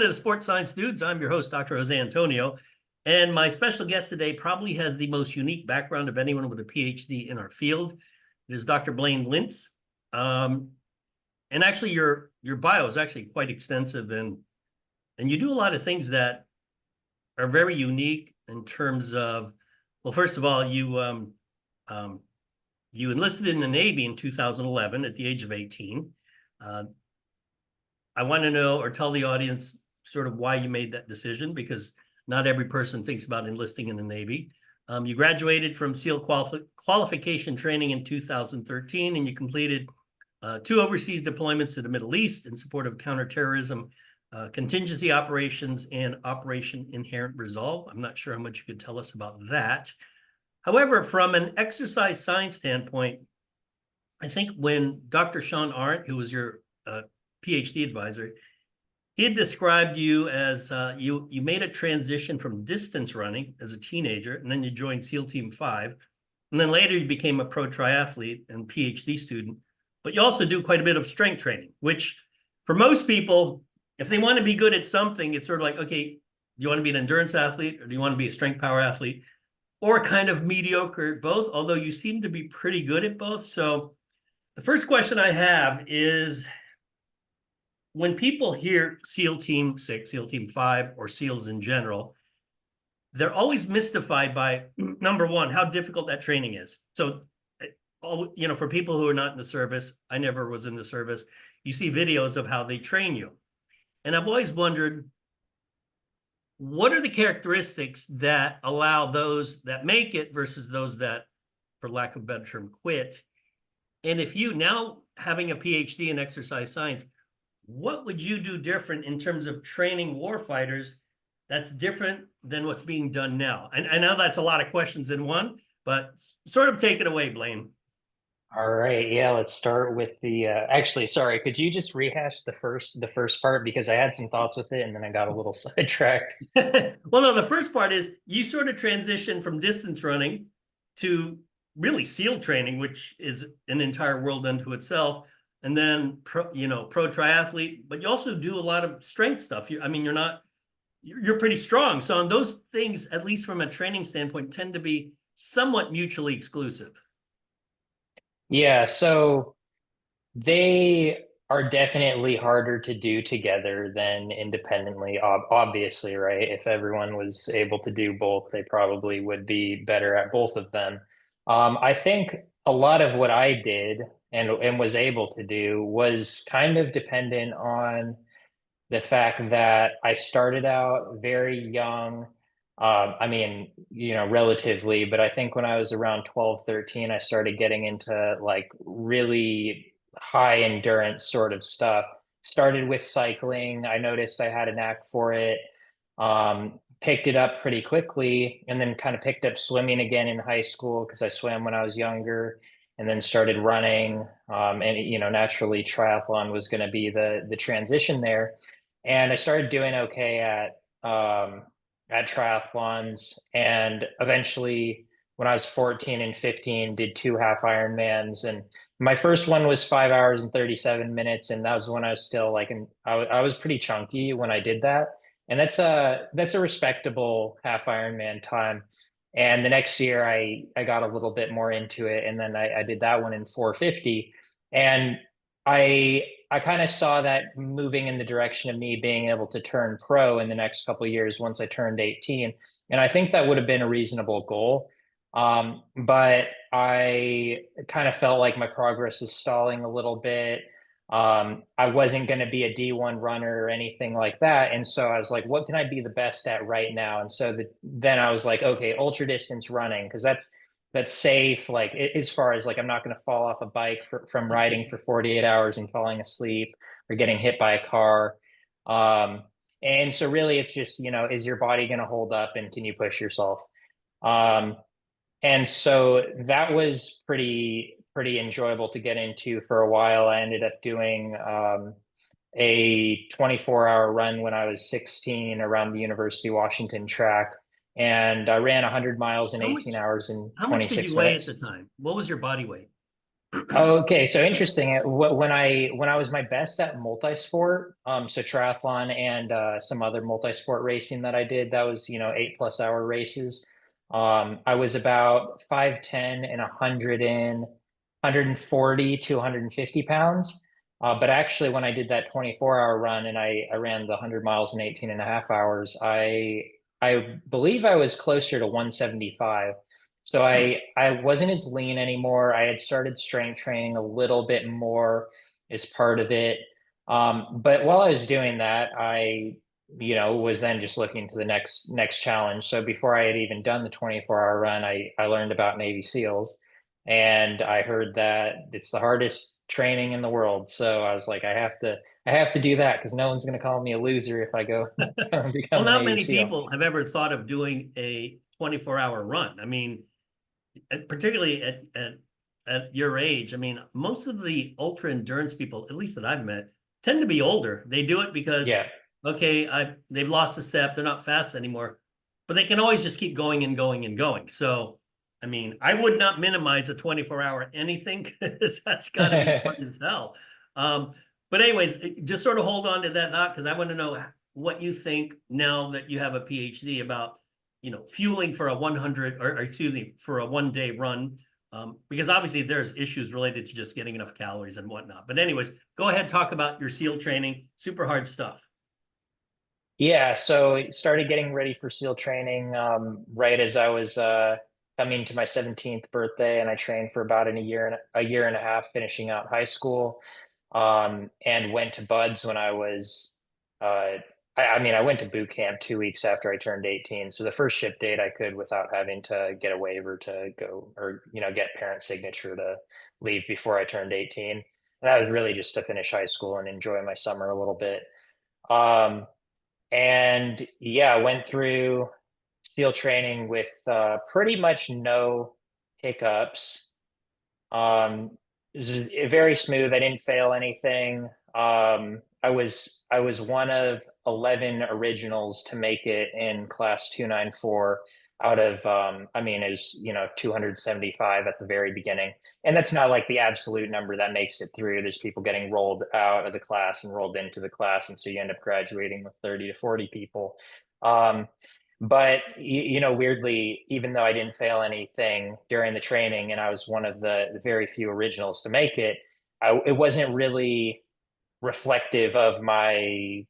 to the Sports Science Dudes. I'm your host, Dr. Jose Antonio, and my special guest today probably has the most unique background of anyone with a PhD in our field. It is Dr. Blaine Lints. And actually, your bio is actually quite extensive, and you do a lot of things that are very unique in terms of, well, first of all, you enlisted in the Navy in 2011 at the age of 18. I want to know or tell the audience sort of why you made that decision, because not every person thinks about enlisting in the Navy. You graduated from SEAL Qualification Training in 2013, and you completed 2 overseas deployments to the Middle East in support of counterterrorism, contingency operations, and Operation Inherent Resolve. I'm not sure how much you could tell us about that. However, from an exercise science standpoint, I think when Dr. Sean Arendt, who was your PhD advisor, he had described you as you made a transition from distance running as a teenager, and then you joined SEAL Team 5, and then later you became a pro triathlete and PhD student. But you also do quite a bit of strength training, which for most people, if they want to be good at something, it's sort of like, okay, do you want to be an endurance athlete or do you want to be a strength power athlete, or kind of mediocre at both, although you seem to be pretty good at both. So the first question I have is, when people hear SEAL Team 6, SEAL Team 5, or SEALs in general, they're always mystified by, number one, how difficult that training is. So, for people who are not in the service, I never was in the service, you see videos of how they train you. And I've always wondered, what are the characteristics that allow those that make it versus those that, for lack of a better term, quit? And if you, now having a PhD in exercise science, what would you do different in terms of training warfighters that's different than what's being done now? And I know that's a lot of questions in one, but sort of take it away, Blaine. All right, yeah, let's start with the actually, sorry, could you just rehash the first part, because I had some thoughts with it and then I got a little sidetracked. Well, no, the first part is you sort of transition from distance running to really SEAL training, which is an entire world unto itself, and then pro triathlete, but you also do a lot of strength stuff. You're pretty strong. So on those things, at least from a training standpoint, tend to be somewhat mutually exclusive. Yeah, so they are definitely harder to do together than independently, obviously, right? If everyone was able to do both, they probably would be better at both of them. I think a lot of what I did and was able to do was kind of dependent on the fact that I started out very young. Relatively, but I think when I was around 12, 13, I started getting into like really high endurance sort of stuff. Started with cycling. I noticed I had a knack for it. Picked it up pretty quickly, and then kind of picked up swimming again in high school because I swam when I was younger, and then started running. Naturally triathlon was going to be the transition there. And I started doing okay at triathlons, and eventually when I was 14 and 15 did 2 half Ironmans, and my first one was 5 hours and 37 minutes, and that was when I was still like I was pretty chunky when I did that, and that's a respectable half Ironman time. And the next year I got a little bit more into it, and then I did that one in 450, and I kind of saw that moving in the direction of me being able to turn pro in the next couple of years once I turned 18. And I think that would have been a reasonable goal. But I kind of felt like my progress was stalling a little bit. I wasn't going to be a D1 runner or anything like that. And so I was like, what can I be the best at right now? And so then I was like, okay, ultra distance running, because that's safe. Like as far as like, I'm not going to fall off a bike from riding for 48 hours and falling asleep or getting hit by a car. And so really it's just, is your body going to hold up and can you push yourself? And so that was pretty enjoyable to get into for a while. I ended up doing a 24-hour run when I was 16 around the University of Washington track. And I ran 100 miles in 18 hours and How much did 26 you weigh at minutes. the time? What was your body weight? Okay, so interesting. When I was my best at multi-sport, so triathlon and some other multi-sport racing that I did, that was 8+ hour races. I was about 5'10" and 140 to 150 pounds. But actually, when I did that 24-hour run and I ran the 100 miles in 18 and a half hours, I believe I was closer to 175. So I wasn't as lean anymore. I had started strength training a little bit more as part of it. But while I was doing that, I was then just looking to the next challenge. So before I had even done the 24-hour run, I learned about Navy SEALs, and I heard that it's the hardest training in the world. So I was like, I have to do that because no one's going to call me a loser if I go and Well, become a not Navy many SEAL. people have ever thought of doing a 24-hour run. I mean, particularly at your age. I mean, most of the ultra endurance people, at least that I've met, tend to be older. They do it because, Yeah. okay, they've lost a step, they're not fast anymore, but they can always just keep going and going and going. So, I mean, I would not minimize a 24-hour anything because that's got to be hard as hell. Um, but anyways, just sort of hold on to that thought because I want to know what you think now that you have a PhD about fueling for a 100 or excuse me, for a 1 day run. Because obviously there's issues related to just getting enough calories and whatnot. But anyways, go ahead, talk about your SEAL training, super hard stuff. Yeah, so I started getting ready for SEAL training right as I was coming to my 17th birthday, and I trained for about a year and a half, finishing out high school, and went to Buds when I was I went to boot camp 2 weeks after I turned 18. So the first ship date I could without having to get a waiver to go or get parent signature to leave before I turned 18. And that was really just to finish high school and enjoy my summer a little bit. Um, and yeah, I went through SEAL training with pretty much no hiccups. It was very smooth. I didn't fail anything. I was one of 11 originals to make it in class 294 out of it was 275 at the very beginning. And that's not like the absolute number that makes it through. There's people getting rolled out of the class and rolled into the class, and so you end up graduating with 30 to 40 people. Um, but weirdly, even though I didn't fail anything during the training, and I was one of the very few originals to make it, it wasn't really reflective of my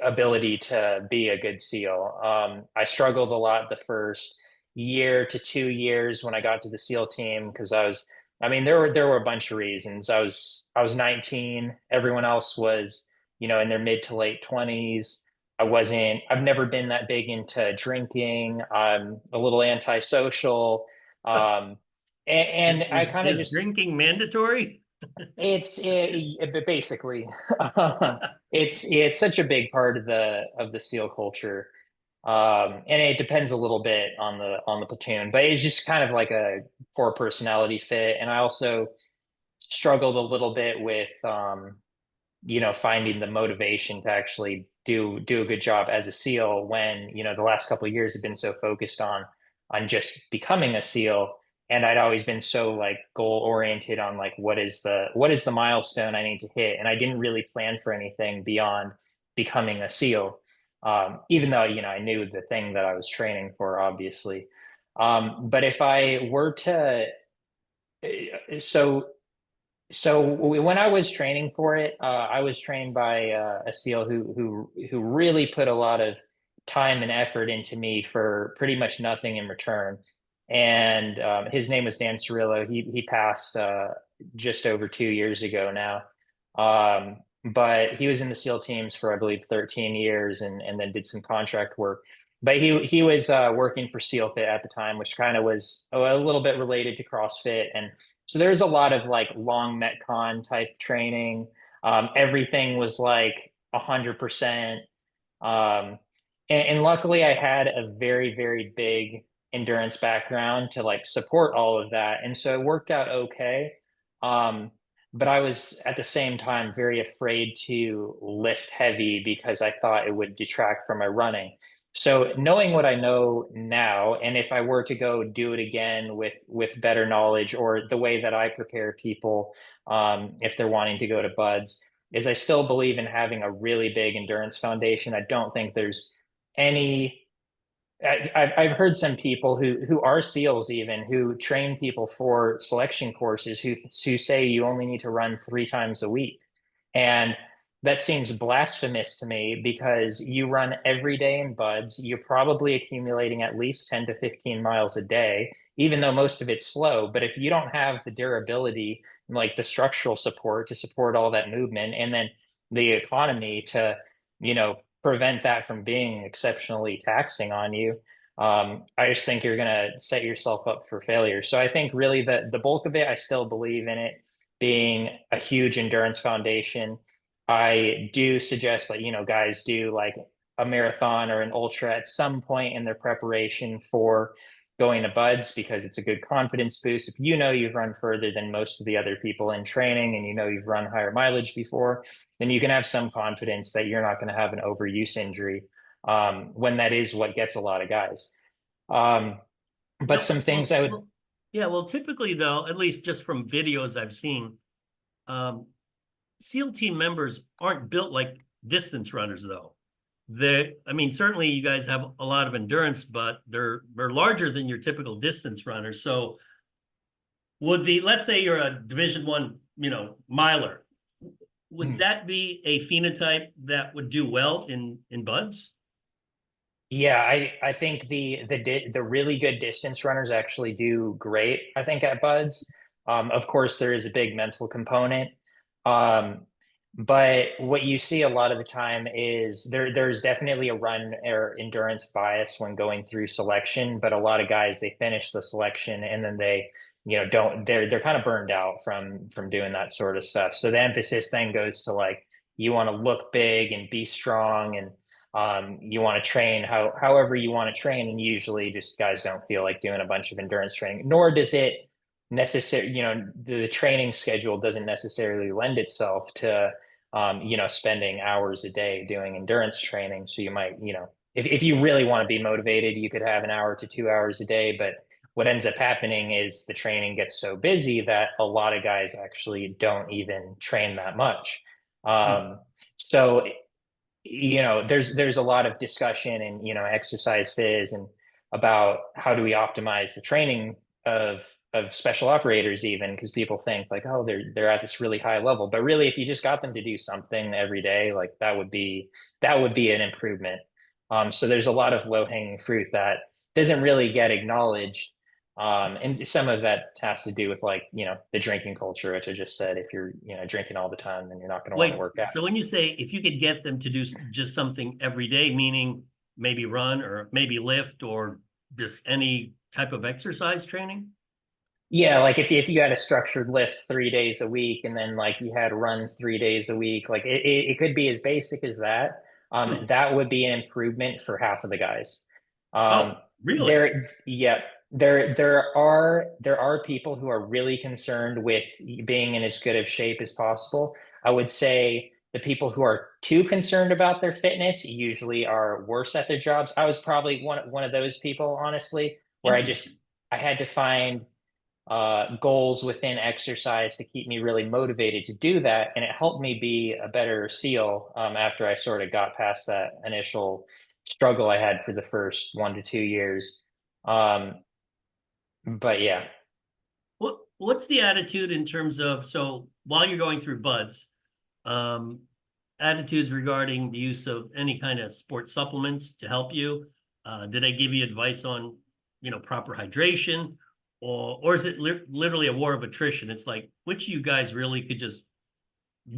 ability to be a good SEAL. I struggled a lot the first year to 2 years when I got to the SEAL team because there were a bunch of reasons. I was 19. Everyone else was, in their mid to late 20s. I've never been that big into drinking. I'm a little antisocial. Um, and I kind of Is just drinking mandatory? basically it's such a big part of the SEAL culture, and it depends a little bit on the platoon, but it's just kind of like a poor personality fit. And I also struggled a little bit with finding the motivation to actually do a good job as a SEAL when the last couple of years have been so focused on just becoming a SEAL. And I'd always been so like goal oriented on like what is the milestone I need to hit, and I didn't really plan for anything beyond becoming a SEAL. Even though I knew the thing that I was training for, obviously. But if I were to so when I was training for it, I was trained by a SEAL who really put a lot of time and effort into me for pretty much nothing in return. And his name was Dan Cirillo. He passed just over 2 years ago now. But he was in the SEAL teams for I believe 13 years, and then did some contract work. But he was working for SEAL Fit at the time, which kind of was a little bit related to CrossFit. And so there's a lot of like long Metcon type training. Everything was like 100%. And luckily I had a very, very big endurance background to like support all of that. And so it worked out okay. Um, but I was at the same time very afraid to lift heavy because I thought it would detract from my running. So knowing what I know now, and if I were to go do it again with better knowledge or the way that I prepare people, if they're wanting to go to buds, is I still believe in having a really big endurance foundation. I don't think there's any. I've heard some people who are SEALs even who train people for selection courses who say you only need to run 3 times a week. And that seems blasphemous to me because you run every day in buds. You're probably accumulating at least 10 to 15 miles a day, even though most of it's slow. But if you don't have the durability, like the structural support to support all that movement, and then the economy to, prevent that from being exceptionally taxing on you, I just think you're going to set yourself up for failure. So I think really the bulk of it, I still believe in it being a huge endurance foundation. I do suggest that, guys do like a marathon or an ultra at some point in their preparation for going to buds because it's a good confidence boost. If you know you've run further than most of the other people in training and you know you've run higher mileage before, then you can have some confidence that you're not going to have an overuse injury, when that is what gets a lot of guys. Um, but some things I would. Yeah, well, typically though, at least just from videos I've seen, um, SEAL team members aren't built like distance runners though. I mean, certainly you guys have a lot of endurance, but they're larger than your typical distance runners. So let's say you're a Division I, miler, would that be a phenotype that would do well in buds? Yeah, I think the really good distance runners actually do great, I think, at buds. Of course, there is a big mental component. Um, but what you see a lot of the time is there's definitely a run or endurance bias when going through selection, but a lot of guys they finish the selection and then they, don't they're kind of burned out from doing that sort of stuff. So the emphasis then goes to like you want to look big and be strong and you want to train however you want to train, and usually just guys don't feel like doing a bunch of endurance training, nor does it necessarily, the training schedule doesn't necessarily lend itself to, spending hours a day doing endurance training. So you might, if you really want to be motivated, you could have an hour to 2 hours a day. But what ends up happening is the training gets so busy that a lot of guys actually don't even train that much. So there's a lot of discussion and exercise phys and about how do we optimize the training of special operators, even because people think like, oh, they're at this really high level, but really if you just got them to do something every day, like that would be an improvement. So there's a lot of low-hanging fruit that doesn't really get acknowledged. And some of that has to do with like, the drinking culture, which I just said, if you're, drinking all the time, then you're not going to want to Wait, work out. so when you say if you could get them to do just something every day, meaning maybe run or maybe lift or just any type of exercise training? Yeah, like if you had a structured lift 3 days a week and then like you had runs 3 days a week, like it could be as basic as that. Hmm. That would be an improvement for half of the guys. Oh, really? Yeah, there are people who are really concerned with being in as good of shape as possible. I would say the people who are too concerned about their fitness usually are worse at their jobs. I was probably one of those people, honestly, where Interesting. I had to find goals within exercise to keep me really motivated to do that. And it helped me be a better SEAL, after I sort of got past that initial struggle I had for the first 1 to 2 years. Um, but yeah. What's the attitude in terms of, so while you're going through buds, um, attitudes regarding the use of any kind of sport supplements to help you? Did they give you advice on, proper hydration? Or is it literally a war of attrition? It's like, which of you guys really could just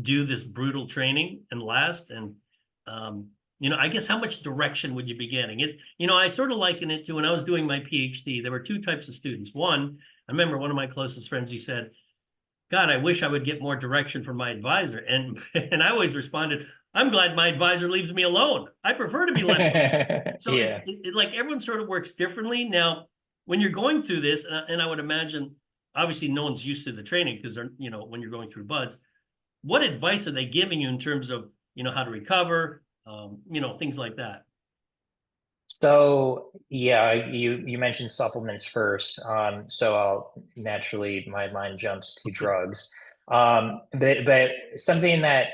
do this brutal training and last? And, I guess how much direction would you be getting? I sort of liken it to when I was doing my PhD, there were two types of students. One, I remember one of my closest friends, he said, God, I wish I would get more direction from my advisor. And and I always responded, I'm glad my advisor leaves me alone. I prefer to be left alone. So Yeah. like everyone sort of works differently. Now, when you're going through this, and I would imagine, obviously, no one's used to the training because they're, when you're going through buds, what advice are they giving you in terms of, how to recover, things like that? So yeah, you mentioned supplements first. So I'll naturally my mind jumps to drugs. But something that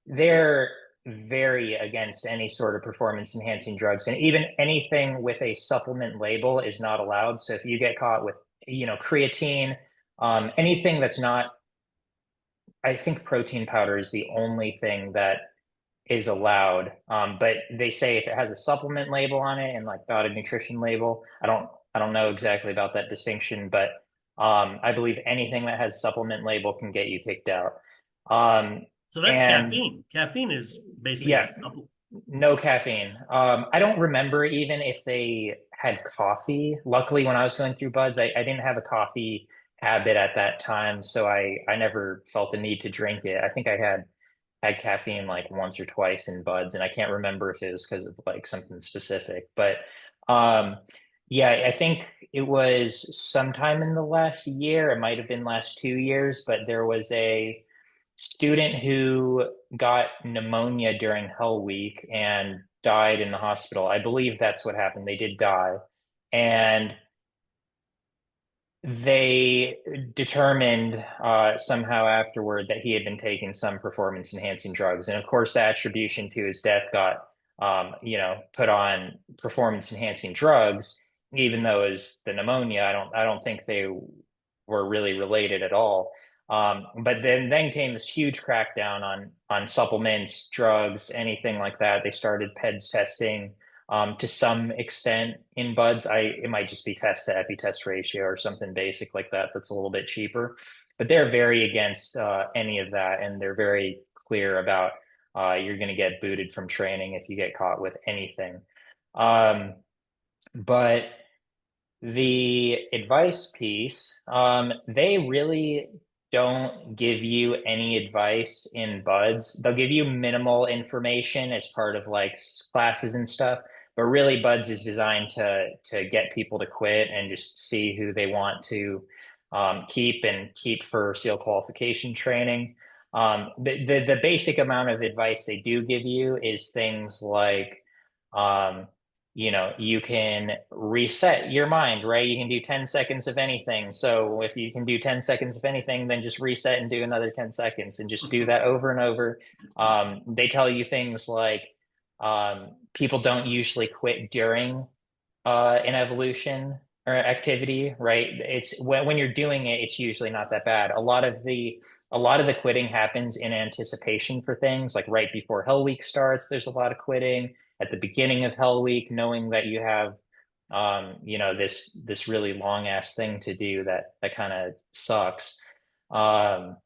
they're very against any sort of performance enhancing drugs, and even anything with a supplement label is not allowed. So if you get caught with, creatine, anything that's not, I think protein powder is the only thing that is allowed. But they say if it has a supplement label on it and like not a nutrition label, I don't know exactly about that distinction, but I believe anything that has supplement label can get you kicked out. Um, So that's and caffeine. Caffeine is basically a yeah, supplement. no caffeine. I don't remember even if they had coffee. Luckily, when I was going through buds, I didn't have a coffee habit at that time, so I never felt the need to drink it. I think I had caffeine like once or twice in buds, and I can't remember if it was because of like something specific. But um, yeah, I think it was sometime in the last year. It might have been last 2 years, but there was a student who got pneumonia during Hell Week and died in the hospital. I believe that's what happened. They did die. And they determined somehow afterward that he had been taking some performance enhancing drugs. And of course, the attribution to his death got, put on performance enhancing drugs, even though it was the pneumonia. I don't think they were really related at all. But then came this huge crackdown on supplements, drugs, anything like that. They started PEDS testing to some extent in buds. It might just be test to epitest ratio or something basic like that that's a little bit cheaper. But they're very against any of that, and they're very clear about you're going to get booted from training if you get caught with anything. But the advice piece, they really don't give you any advice in buds. They'll give you minimal information as part of like classes and stuff, but really buds is designed to get people to quit and just see who they want to keep for SEAL qualification training. The basic amount of advice they do give you is things like um, you can reset your mind, right? You can do 10 seconds of anything. So if you can do 10 seconds of anything, then just reset and do another 10 seconds and just do that over and over. They tell you things like people don't usually quit during an evolution or activity, right? It's when you're doing it, it's usually not that bad. A lot of the quitting happens in anticipation for things like right before Hell Week starts. There's a lot of quitting at the beginning of Hell Week, knowing that you have this really long ass thing to do that kind of sucks. Um,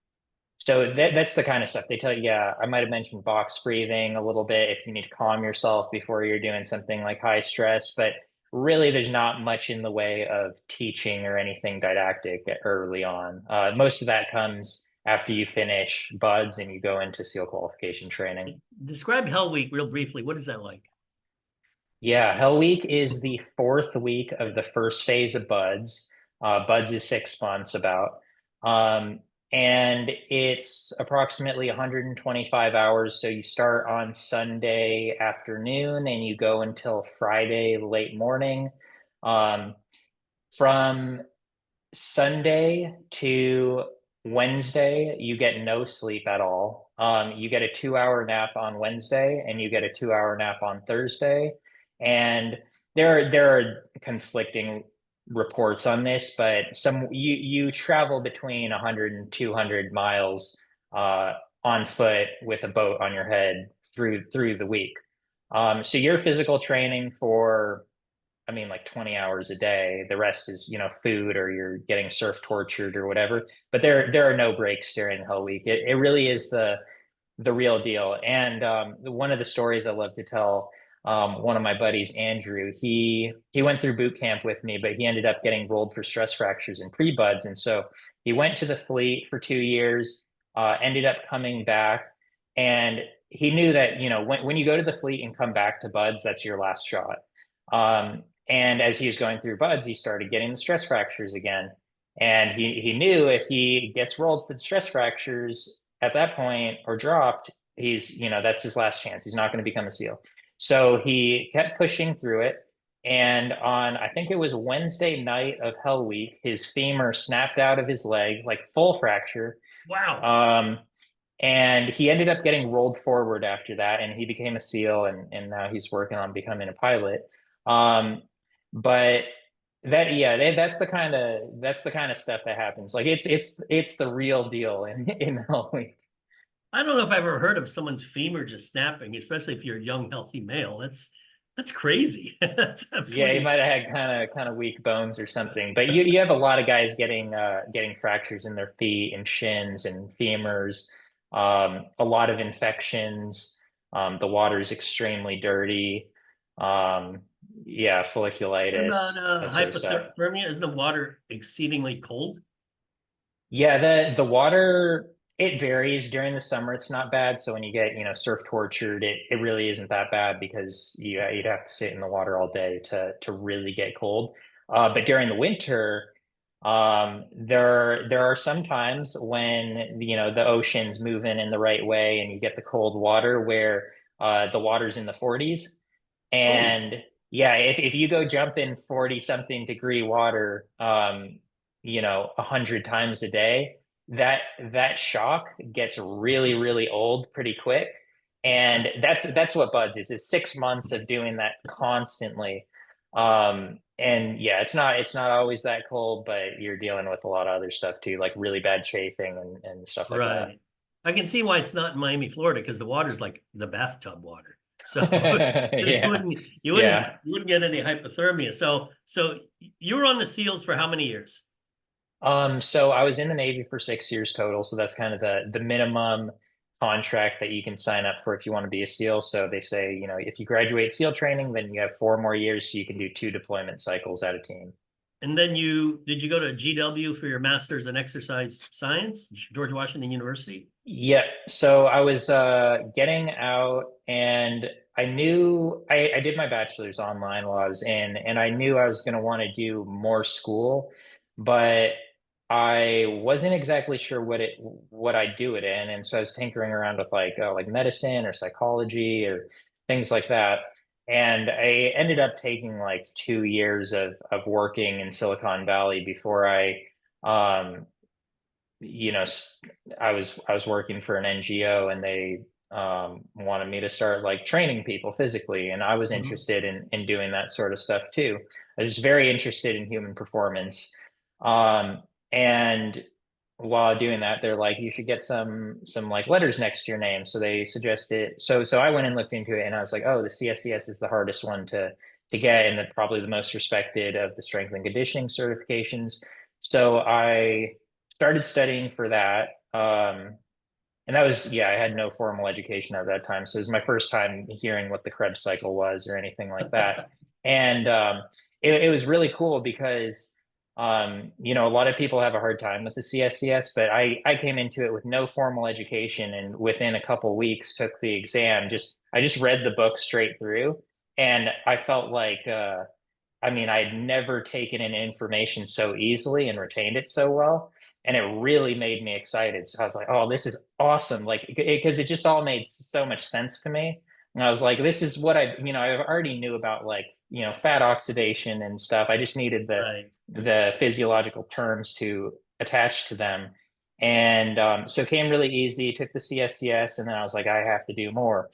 so that's the kind of stuff they tell you. Yeah, I might have mentioned box breathing a little bit if you need to calm yourself before you're doing something like high stress, but really there's not much in the way of teaching or anything didactic early on. Most of that comes after you finish buds and you go into SEAL qualification training. Describe Hell Week real briefly. What is that like? Yeah, Hell Week is the fourth week of the first phase of Buds. Buds is 6 months about. Um, and it's approximately 125 hours. So you start on Sunday afternoon and you go until Friday late morning. Um, from Sunday to Wednesday, you get no sleep at all. You get a 2 hour nap on Wednesday and you get a 2 hour nap on Thursday. And there are conflicting reports on this, but you travel between 100 and 200 miles on foot with a boat on your head through the week. So your physical training for, I mean, like 20 hours a day. The rest is, food or you're getting surf tortured or whatever. But there are no breaks during Hell Week. It really is the real deal. And one of the stories I love to tell, one of my buddies, Andrew, he went through boot camp with me, but he ended up getting rolled for stress fractures and pre-buds. And so he went to the fleet for 2 years, ended up coming back, and he knew that, when you go to the fleet and come back to buds, that's your last shot. And as he was going through buds, he started getting the stress fractures again. And he knew if he gets rolled for the stress fractures at that point or dropped, that's his last chance. He's not going to become a SEAL. So he kept pushing through it. And on, I think it was Wednesday night of Hell Week, his femur snapped out of his leg, like full fracture. Wow. Um, and he ended up getting rolled forward after that, and he became a SEAL, and now he's working on becoming a pilot. Um, but that, yeah, that's the kind of stuff that happens. Like it's the real deal in Hell Week. I don't know if I've ever heard of someone's femur just snapping, especially if you're a young, healthy male. That's crazy. That's Yeah, he absolutely might have had kind of weak bones or something. But you have a lot of guys getting fractures in their feet and shins and femurs, a lot of infections. The water is extremely dirty. Um, yeah, What about folliculitis, that sort of stuff. hypothermia? Isn't the water exceedingly cold? Yeah, the water, it varies during the summer. It's not bad. So when you get, surf tortured, it really isn't that bad because you'd have to sit in the water all day to really get cold. But during the winter, there are some times when, the ocean's moving in the right way and you get the cold water where the water's in the 40s. Oh, And yeah, if you go jump in 40 something degree water, 100 times a day, that shock gets really, really old pretty quick. And that's what buds is 6 months of doing that constantly. And yeah, it's not always that cold, but you're dealing with a lot of other stuff too, like really bad chafing and stuff like that. right. I can see why it's not in Miami, Florida, because the water's like the bathtub water. So you Yeah. wouldn't you wouldn't Yeah. you wouldn't get any hypothermia. So you were on the SEALs for how many years? So I was in the Navy for 6 years total. So that's kind of the minimum contract that you can sign up for if you want to be a SEAL. So they say, if you graduate SEAL training, then you have 4 more years, so you can do 2 deployment cycles at a team. And then did you go to GW for your master's in exercise science, George Washington University? Yeah. So I was getting out, and I knew I did my bachelor's online while I was in, and I knew I was going to want to do more school, but I wasn't exactly sure what I'd do it in. And so I was tinkering around with like medicine or psychology or things like that. And I ended up taking like 2 years of working in Silicon Valley before um, you know, I was working for an NGO, and they wanted me to start like training people physically, and I was Mhm. interested in doing that sort of stuff too. I was very interested in human performance, and while doing that, they're like, you should get some like letters next to your name. So they suggested. So I went and looked into it, and I was like, oh, the CSCS is the hardest one to get, and probably the most respected of the strength and conditioning certifications. So I started studying for that. And that was, yeah, I had no formal education at that time. So it was my first time hearing what the Krebs cycle was or anything like that. And it was really cool because, a lot of people have a hard time with the CSCS, but I came into it with no formal education, and within a couple weeks took the exam. I just read the book straight through, and I felt like, I mean, I'd never taken in information so easily and retained it so well. And it really made me excited. So I was like, oh, this is awesome. Like, because it just all made so much sense to me. And I was like, this is what I already knew about, like, fat oxidation and stuff. I just needed Right. the physiological terms to attach to them. And so it came really easy, took the CSCS, and then I was like, I have to do more.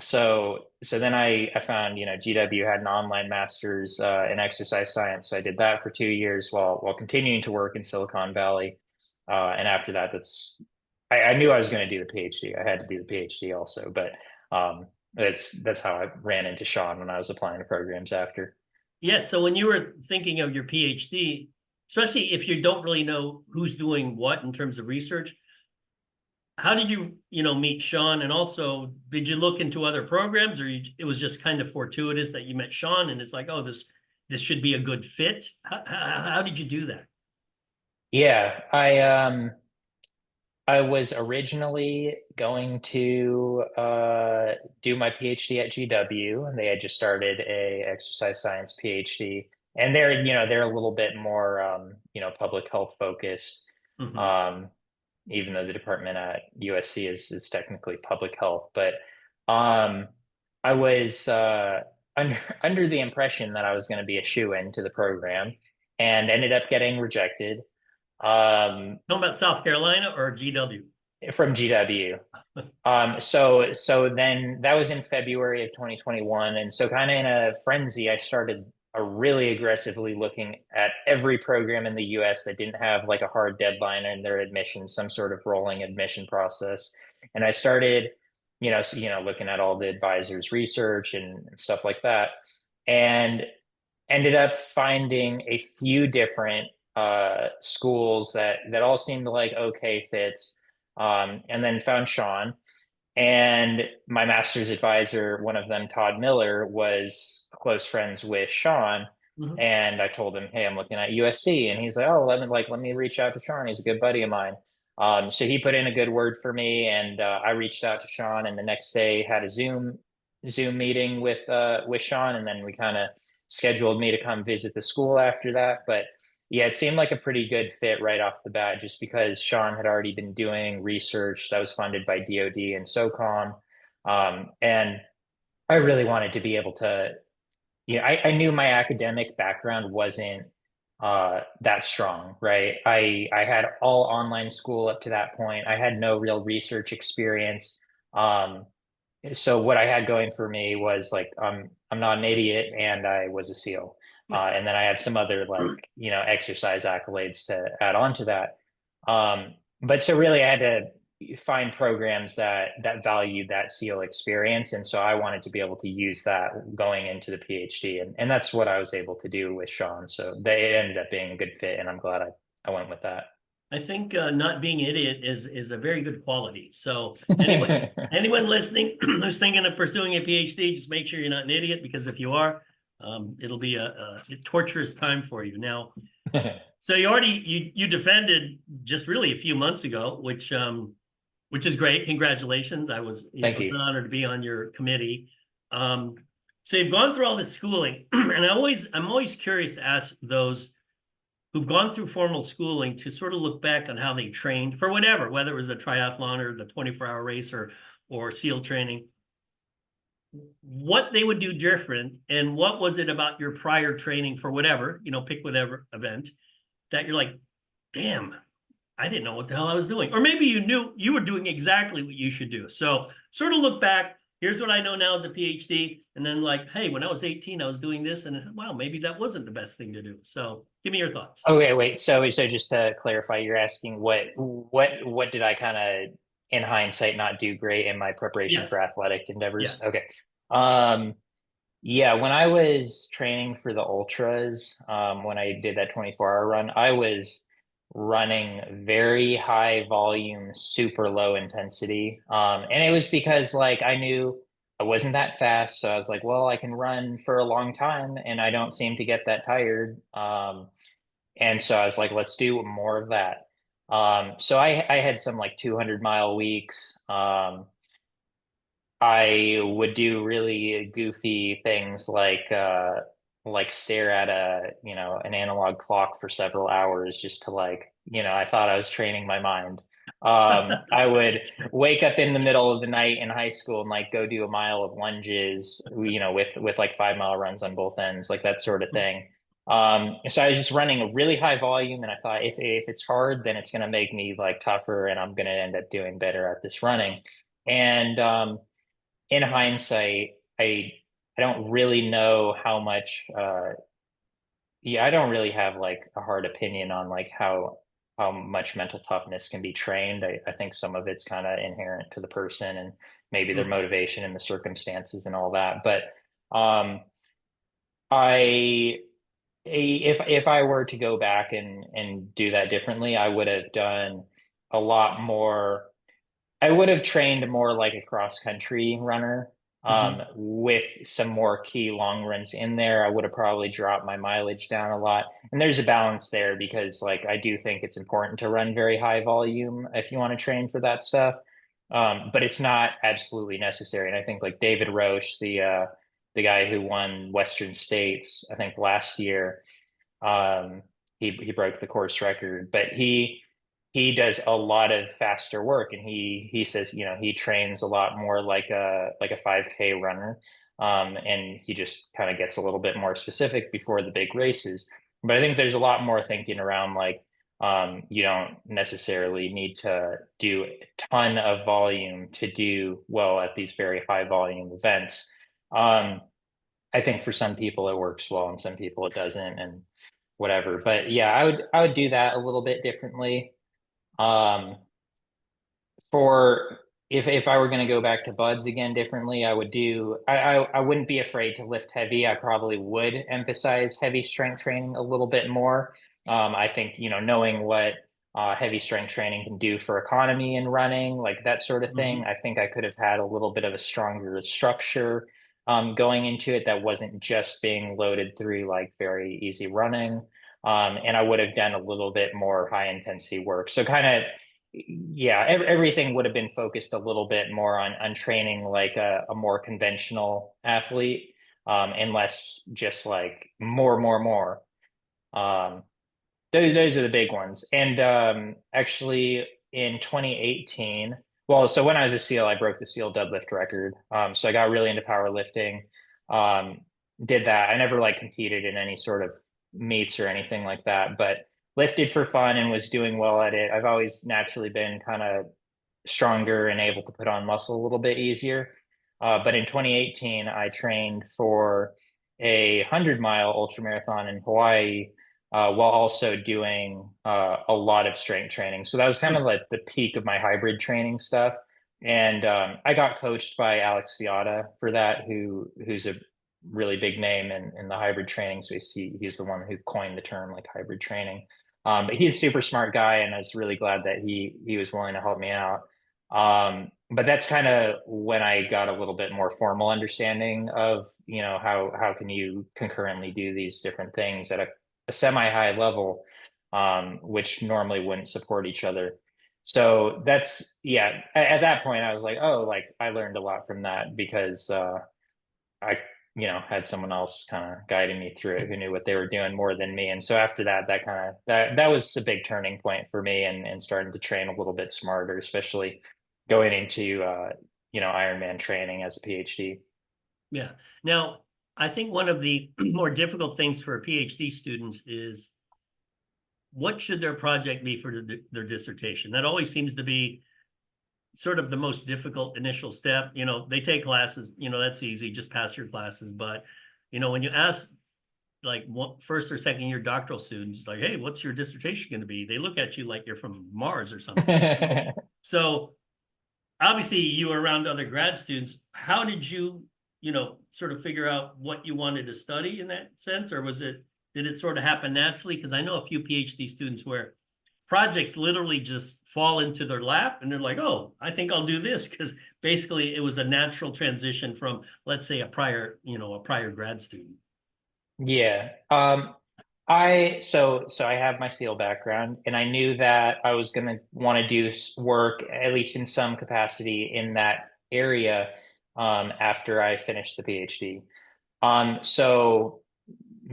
So then I found, GW had an online master's in exercise science. So I did that for 2 years while continuing to work in Silicon Valley. And after that, I knew I was going to do the PhD. I had to do the PhD also, but that's how I ran into Sean when I was applying to programs after. Yeah, so when you were thinking of your PhD, especially if you don't really know who's doing what in terms of research, how did you meet Sean? And also, did you look into other programs, or it was just kind of fortuitous that you met Sean and it's like, oh, this should be a good fit? How did you do that? Yeah, I was originally going to do my PhD at GW, and they had just started a exercise science PhD, and they're a little bit more public health focused, Mhm. um, even though the department at USC is technically public health. But um, I was under the impression that I was going to be a shoe-in to the program, and ended up getting rejected. Talking about South Carolina or GW? From GW. So then that was in February of 2021. And so kind of in a frenzy, I started really aggressively looking at every program in the US that didn't have like a hard deadline in their admission, some sort of rolling admission process. And I started, looking at all the advisors' research and stuff like that, and ended up finding a few different schools that all seemed like okay fits. And then found Sean, and my master's advisor, one of them, Todd Miller, was close friends with Sean. Mhm. And I told him, hey, I'm looking at USC. And he's like, oh, let me reach out to Sean. He's a good buddy of mine. So he put in a good word for me, and I reached out to Sean, and the next day had a Zoom meeting with Sean, and then we kind of scheduled me to come visit the school after that. But yeah, it seemed like a pretty good fit right off the bat, just because Sean had already been doing research that was funded by DoD and SOCOM. And I really wanted to be able to, I knew my academic background wasn't that strong, right? I had all online school up to that point. I had no real research experience. So what I had going for me was like I'm not an idiot, and I was a SEAL. And then I have some other like exercise accolades to add on to that. But so really I had to find programs that valued that SEAL experience, and so I wanted to be able to use that going into the PhD, and that's what I was able to do with Sean. So they ended up being a good fit, and I'm glad I went with that. I think not being an idiot is a very good quality. So anyone listening who's thinking of pursuing a PhD, just make sure you're not an idiot, because if you are, it'll be a torturous time for you. Now, so you defended just really a few months ago, which is great. Congratulations! I was Thank was you. an honor to be on your committee. So you've gone through all this schooling, and I'm always curious to ask those who've gone through formal schooling to sort of look back on how they trained for whatever, whether it was a triathlon or the 24-hour race or SEAL training, what they would do different, and what was it about your prior training for whatever, pick whatever event, that you're like, damn, I didn't know what the hell I was doing. Or maybe you knew you were doing exactly what you should do. So sort of look back, here's what I know now as a PhD. And then like, hey, when I was 18, I was doing this, and wow, maybe that wasn't the best thing to do. So give me your thoughts. Okay, wait. So just to clarify, you're asking what did I kind of in hindsight not do great in my preparation for Yes. athletic endeavors? Yes. Okay. Um, yeah, when I was training for the ultras, when I did that 24-hour run, I was running very high volume, super low intensity. And it was because like I knew I wasn't that fast, so I was like, well, I can run for a long time and I don't seem to get that tired. And so I was like, let's do more of that. So I had some like 200-mile weeks. I would do really goofy things like stare at an analog clock for several hours just to like, I thought I was training my mind. I would wake up in the middle of the night in high school and like go do a mile of lunges, with like 5 mile runs on both ends, like that sort of thing. So I was just running a really high volume, and I thought if it's hard, then it's going to make me like tougher, and I'm going to end up doing better at this running. And in hindsight, I don't really know how much. Yeah, I don't really have like a hard opinion on like how much mental toughness can be trained. I think some of it's kind of inherent to the person and maybe their motivation and the circumstances and all that. But um, I if I were to go back and do that differently, I would have done a lot more. I would have trained more like a cross country runner, Mhm. with some more key long runs in there. I would have probably dropped my mileage down a lot. And there's a balance there because like I do think it's important to run very high volume if you want to train for that stuff. But it's not absolutely necessary. And I think like David Roche, the guy who won Western States, I think last year, um, he broke the course record, but he does a lot of faster work, and he says he trains a lot more like a 5K runner. And he just kind of gets a little bit more specific before the big races. But I think there's a lot more thinking around like, you don't necessarily need to do a ton of volume to do well at these very high volume events. I think for some people it works well and some people it doesn't, and whatever. But yeah, I would do that a little bit differently. Um, for if I were going to go back to buds again differently, I would do I wouldn't be afraid to lift heavy. I probably would emphasize heavy strength training a little bit more. I think, knowing what heavy strength training can do for economy and running, like that sort of thing, Mhm. I think I could have had a little bit of a stronger structure going into it that wasn't just being loaded through like very easy running. And I would have done a little bit more high intensity work. So kind of, yeah, everything would have been focused a little bit more on training like a more conventional athlete, and less just like more. Um, those are the big ones. And actually in 2018, well, so when I was a SEAL, I broke the SEAL deadlift record. So I got really into powerlifting. Um, did that. I never like competed in any sort of meets or anything like that, but lifted for fun and was doing well at it. I've always naturally been kind of stronger and able to put on muscle a little bit easier. But in 2018, I trained for a 100-mile ultra marathon in Hawaii, while also doing a lot of strength training. So that was kind of Hmm. like the peak of my hybrid training stuff. And I got coached by Alex Viada for that, who's a really big name in the hybrid training space. He's the one who coined the term like hybrid training. But he's a super smart guy, and I was really glad that he was willing to help me out. But that's kind of when I got a little bit more formal understanding of, how can you concurrently do these different things at a semi-high level, which normally wouldn't support each other. So that's, yeah, at that point I was like, oh, like I learned a lot from that because I, had someone else kind of guiding me through it who knew what they were doing more than me. And so after that, that was a big turning point for me, and starting to train a little bit smarter, especially going into Ironman training as a PhD. Yeah. Now, I think one of the more difficult things for PhD students is what should their project be for their dissertation? That always seems to be sort of the most difficult initial step. They take classes, that's easy, just pass your classes. But, when you ask like first or second year doctoral students, like, hey, what's your dissertation going to be? They look at you like you're from Mars or something. So obviously you were around other grad students. How did you, sort of figure out what you wanted to study in that sense? Or did it sort of happen naturally? Because I know a few PhD students where projects literally just fall into their lap and they're like, oh, I think I'll do this. Because basically it was a natural transition from, let's say, a prior grad student. Yeah. So I have my SEAL background, and I knew that I was gonna want to do work at least in some capacity in that area after I finished the PhD. So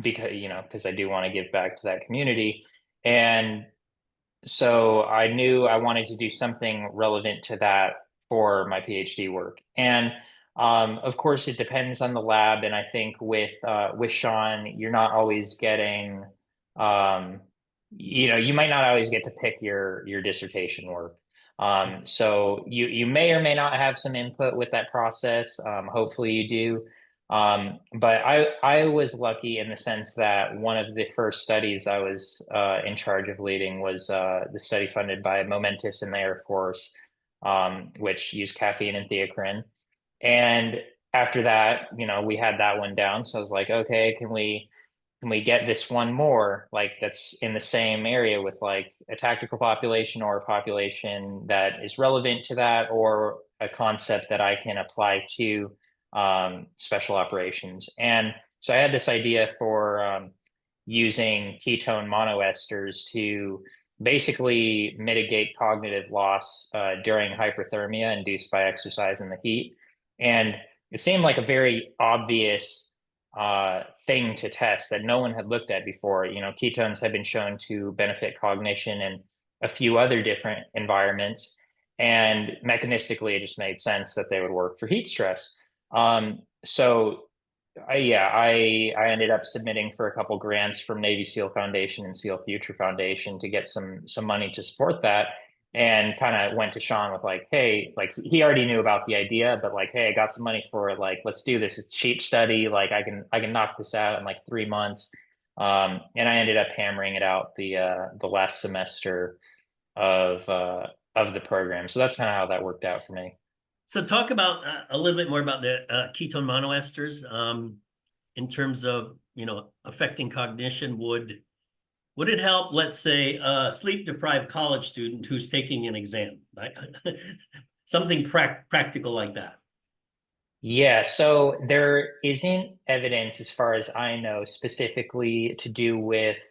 because I do want to give back to that community, and so I knew I wanted to do something relevant to that for my PhD work. And of course, it depends on the lab. And I think with Sean, you're not always getting, you might not always get to pick your dissertation work. So you may or may not have some input with that process. Hopefully you do. But I was lucky in the sense that one of the first studies I was in charge of leading was the study funded by Momentous in the Air Force, which used caffeine and theocrine. And after that, we had that one down. So I was like, okay, can we get this one more like that's in the same area with like a tactical population or a population that is relevant to that, or a concept that I can apply to special operations. And so I had this idea for using ketone monoesters to basically mitigate cognitive loss during hyperthermia induced by exercise in the heat. And it seemed like a very obvious thing to test that no one had looked at before. Ketones have been shown to benefit cognition in a few other different environments. And mechanistically, it just made sense that they would work for heat stress. So I ended up submitting for a couple grants from Navy SEAL Foundation and SEAL Future Foundation to get some money to support that, and kind of went to Sean with like, hey, like he already knew about the idea, but like, hey, I got some money for it. Like, let's do this. It's a cheap study. Like, I can knock this out in like 3 months. And I ended up hammering it out the last semester of the program. So that's kind of how that worked out for me. So talk about a little bit more about the ketone monoesters in terms of, affecting cognition. Would it help, let's say, a sleep deprived college student who's taking an exam, right? Something practical like that. Yeah, so there isn't evidence, as far as I know, specifically to do with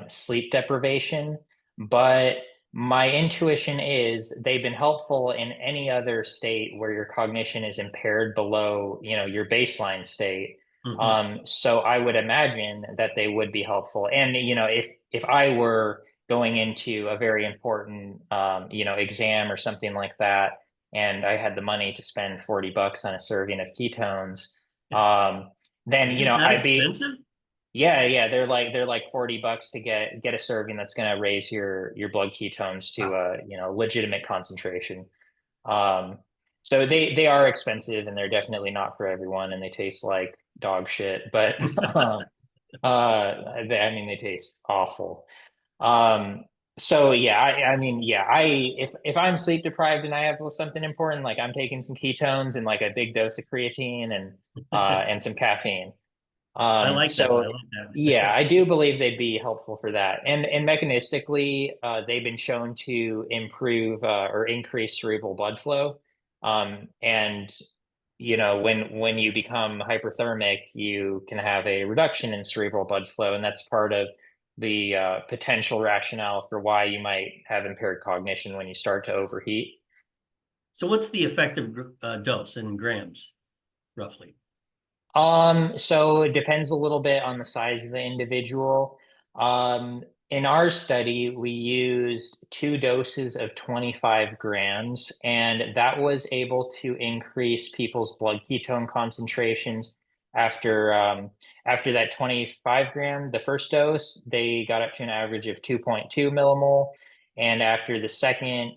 sleep deprivation, but my intuition is they've been helpful in any other state where your cognition is impaired below, your baseline state. Mhm. So I would imagine that they would be helpful. And if I were going into a very important exam or something like that, and I had the money to spend $40 on a serving of ketones, then Is it that I'd be. expensive? Yeah, they're like $40 to get a serving that's going to raise your blood ketones to Wow. a legitimate concentration. Um, so they are expensive, and they're definitely not for everyone, and they taste like dog shit. But I mean, they taste awful. Um, so yeah, I mean, yeah, if I'm sleep deprived and I have something important, like I'm taking some ketones and like a big dose of creatine and some caffeine. I like that. So I like yeah, that. I do believe they'd be helpful for that. And mechanistically, they've been shown to improve or increase cerebral blood flow. And when you become hyperthermic, you can have a reduction in cerebral blood flow, and that's part of the potential rationale for why you might have impaired cognition when you start to overheat. So what's the effective dose in grams, roughly? So it depends a little bit on the size of the individual. In our study, we used 2 doses of 25 grams, and that was able to increase people's blood ketone concentrations after that 25 gram, the first dose, they got up to an average of 2.2 millimole. And after the second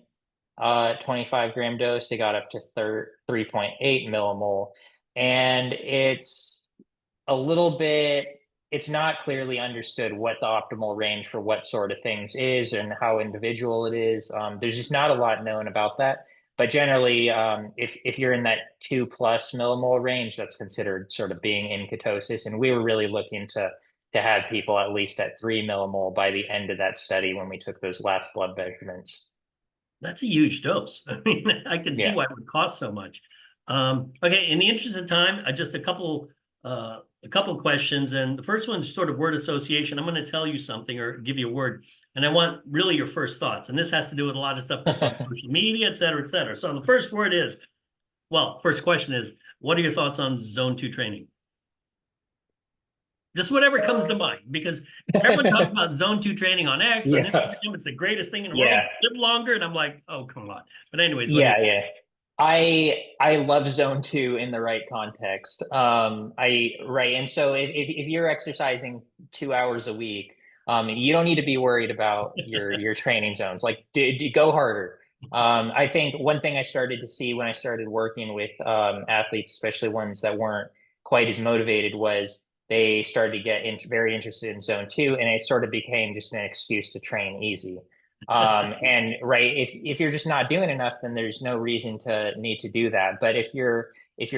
25 gram dose, they got up to 3.8 millimole. And a little bit, it's not clearly understood what the optimal range for what sort of things is and how individual it is. There's just not a lot known about that. But generally, if you're in that 2+ millimole range, that's considered sort of being in ketosis. And we were really looking to have people at least at 3 millimole by the end of that study when we took those last blood measurements. That's a huge dose. I mean, I can see Yeah. why it would cost so much. Okay, in the interest of time, just a couple questions, and the first one's sort of word association. I'm going to tell you something or give you a word, and I want really your first thoughts. And this has to do with a lot of stuff that's on social media, et cetera, et cetera. So the first word is, well, first question is, what are your thoughts on zone 2 training? Just whatever comes to mind, because everyone talks about zone 2 training on X, on Yeah. Instagram. It's the greatest thing in the world. Yeah. Live longer. And I'm like, oh, come on. But anyways, what do you? Yeah. I love zone two in the right context. Right. And so if you're exercising 2 hours a week, you don't need to be worried about your training zones. Like go harder. I think one thing I started to see when I started working with athletes, especially ones that weren't quite as motivated, was they started to get very interested in zone two, and it sort of became just an excuse to train easy. And right, if you're just not doing enough, then there's no reason to need to do that. But if you're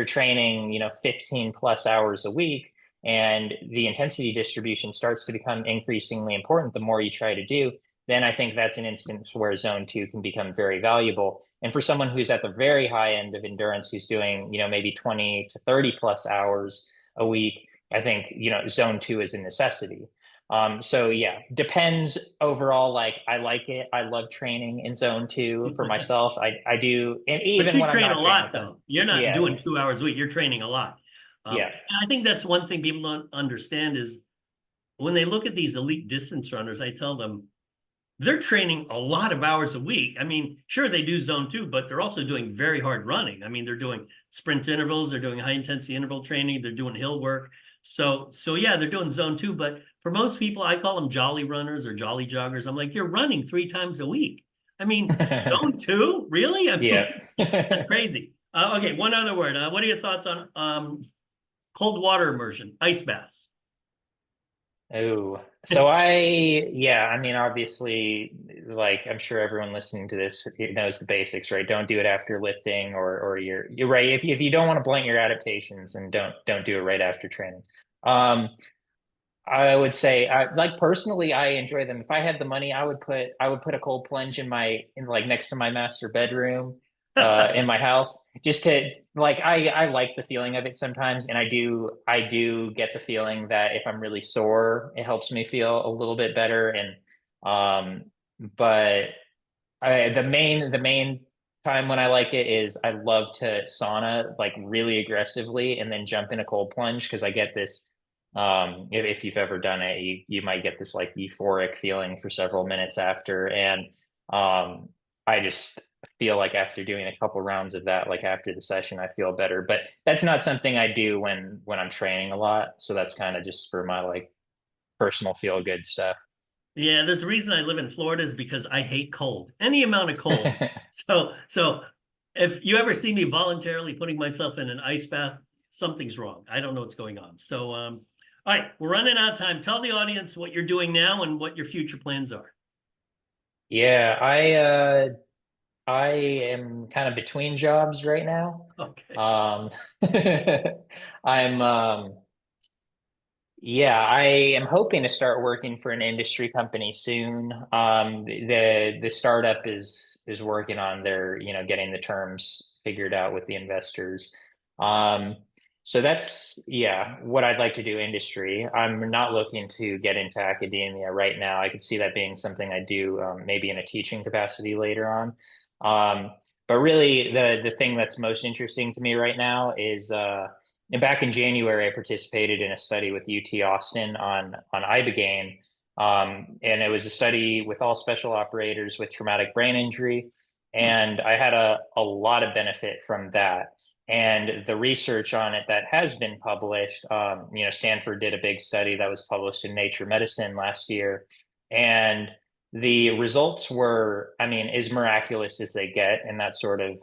training, 15+ hours a week, and the intensity distribution starts to become increasingly important the more you try to do, then I think that's an instance where zone two can become very valuable. And for someone who's at the very high end of endurance, who's doing, maybe 20 to 30+ hours a week, I think, zone two is a necessity. So yeah, depends overall. Like I like it. I love training in zone two for myself. I do, and But even you when I'm train a not training lot, with them. though. You're not Yeah, doing 2 hours a week. You're training a lot. yeah, And I think that's one thing people don't understand is when they look at these elite distance runners, I tell them they're training a lot of hours a week. I mean, sure, they do zone two, but they're also doing very hard running. I mean, they're doing sprint intervals, they're doing high intensity interval training, they're doing hill work. So yeah, they're doing zone two, but for most people, I call them jolly runners or jolly joggers. I'm like, you're running 3 times a week. I mean, zone two, really? I Yeah. mean, that's crazy. Okay, one other word. What are your thoughts on cold water immersion, ice baths? Oh, so yeah, I mean, obviously, like I'm sure everyone listening to this knows the basics, right? Don't do it after lifting, or you're right. If you don't want to blunt your adaptations, then don't do it right after training. Um, I would say, like personally, I enjoy them. If I had the money, I would put a cold plunge in like next to my master bedroom, in my house, just to like I like the feeling of it sometimes, and I do get the feeling that if I'm really sore, it helps me feel a little bit better. And but the main time when I like it is I love to sauna like really aggressively and then jump in a cold plunge because I get this if you've ever done it, you might get this like euphoric feeling for several minutes after. And I just feel like after doing a couple rounds of that, like after the session, I feel better. But that's not something I do when I'm training a lot. So that's kind of just for my like personal feel good stuff. Yeah, there's a reason I live in Florida is because I hate cold, any amount of cold. So if you ever see me voluntarily putting myself in an ice bath, something's wrong. I don't know what's going on. So, all right, we're running out of time. Tell the audience what you're doing now and what your future plans are. Yeah, I am kind of between jobs right now. Okay. Um, I'm yeah, I am hoping to start working for an industry company soon. The startup is working on their, getting the terms figured out with the investors. Um, so that's yeah, what I'd like to do industry. I'm not looking to get into academia right now. I could see that being something I do maybe in a teaching capacity later on. But really the thing that's most interesting to me right now is and back in January, I participated in a study with UT Austin on ibogaine, and it was a study with all special operators with traumatic brain injury, Hmm. and I had a lot of benefit from that. And the research on it that has been published, Stanford did a big study that was published in Nature Medicine last year, and the results were, I mean, as miraculous as they get in that sort of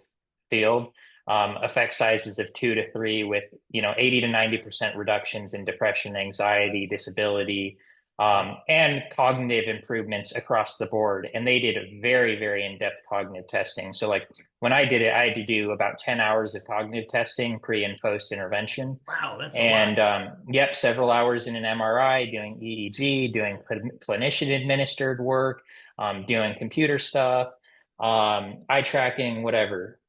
field. Effect sizes of 2 to 3 with 80 to 90% reductions in depression, anxiety, disability, Wow. and cognitive improvements across the board. And they did a very, very in-depth cognitive testing. So like when I did it, I had to do about 10 hours of cognitive testing pre and post intervention. Wow, that's a lot. And yep, several hours in an MRI, doing EEG, doing clinician administered work, doing computer stuff, eye tracking, whatever.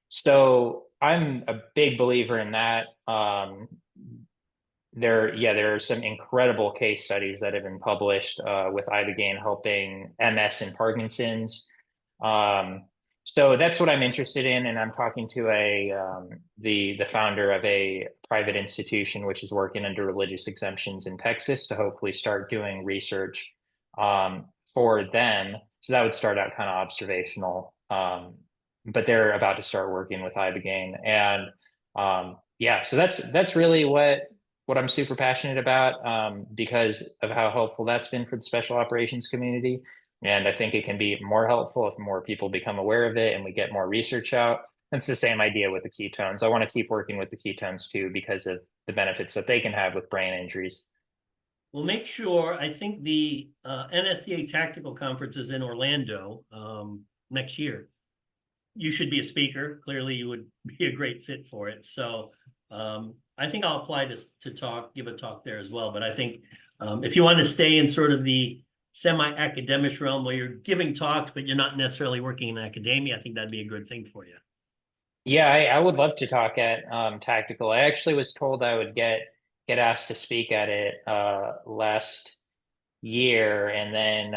So I'm a big believer in that. There are some incredible case studies that have been published with ibogaine helping MS and Parkinson's. Um, so that's what I'm interested in, and I'm talking to the founder of a private institution which is working under religious exemptions in Texas to hopefully start doing research for them. So that would start out kind of observational, but they're about to start working with ibogaine, and yeah, so that's really what I'm super passionate about because of how helpful that's been for the special operations community. And I think it can be more helpful if more people become aware of it and we get more research out. It's the same idea with the ketones. I want to keep working with the ketones too because of the benefits that they can have with brain injuries. We'll make sure, I think the NSCA Tactical Conference is in Orlando next year. You should be a speaker. Clearly, you would be a great fit for it. So I think I'll apply to talk, give a talk there as well. But I think if you want to stay in sort of the semi-academic realm where you're giving talks, but you're not necessarily working in academia, I think that'd be a good thing for you. Yeah, I would love to talk at Tactical. I actually was told I would get asked to speak at it last year, and then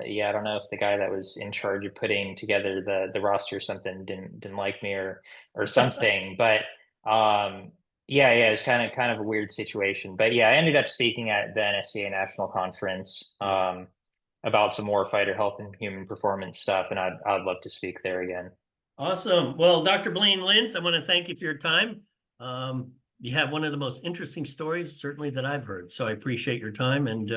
yeah, I don't know if the guy that was in charge of putting together the roster or something didn't like me or something. But yeah, it's kind of a weird situation. But yeah, I ended up speaking at the NSCA National Conference. about some more fighter health and human performance stuff, and I'd love to speak there again. Awesome. Well, Dr. Blaine Lints, I want to thank you for your time. You have one of the most interesting stories, certainly, that I've heard. So I appreciate your time, and